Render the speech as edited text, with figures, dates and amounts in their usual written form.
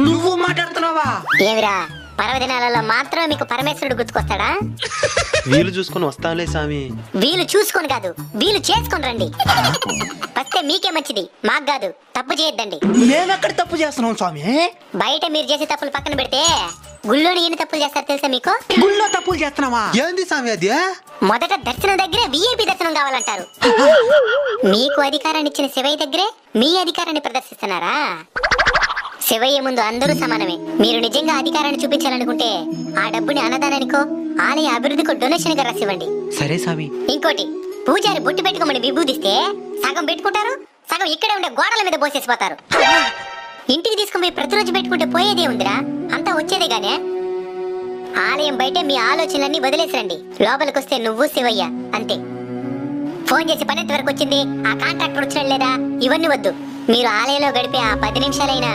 నువ్వు మాట్లాడుతున్నావా? ఏమిరా పర్వదినాలలో మాత్రం మీకు పరమేశ్వరుడు గుర్తుకొస్తాడా? వీలు చూసుకొని వస్తానులే స్వామి. వీలు చూసుకొని కాదు, వీలు చేసుకొని రండి. వస్తే మీకే మంచిది, మాకు కాదు. తప్పు చేయొద్దండి. మేమెక్కడ తప్పు చేస్తున్నాం స్వామి? బయట మీరు చేసే తప్పులు పక్కన పెడితే గుళ్ళోని ఎన్ని తప్పులు చేస్తారు తెలుసా మీకు? గుళ్ళో తప్పులు చేస్తున్నావా? ఏంది స్వామి అది? మొదట దర్శనం దగ్గరే VIP దర్శనం కావాలంటారు. మీకు అధికారాన్ని ఇచ్చిన శివయ్య దగ్గరే మీ అధికారాన్ని ప్రదర్శిస్తున్నారా? శివయ్య ముందు అందరూ సమానమే. మీరు నిజంగా అధికారాన్ని చూపించాలనుకుంటే ఆ డబ్బుని అన్నదానానికో ఆలయ అభివృద్ధికో డొనేషన్ గా రాసివ్వండి. సరే స్వామి. ఇంకోటి, పూజారి బొట్టు పెట్టుకోమని విభూదిస్తే సగం పెట్టుకుంటారు, సగం ఇక్కడే ఉండే గోడల మీద పోసేసిపోతారు. ఇంటికి తీసుకుని ప్రతిరోజు పెట్టుకుంటే పోయేదే ఉందిరా, అంతా వచ్చేదే గానే. ఆలయం బయటే మీ ఆలోచనలన్నీ వదిలేసిరండి. లోపలికి వస్తే నువ్వు శివయ్య అంతే. ఫోన్ చేసి పని వరకు వచ్చింది, ఆ కాంట్రాక్టర్ వచ్చిన లేదా, ఇవన్నీ వద్దు. మీరు ఆలయంలో గడిపే ఆ 10 నిమిషాలైనా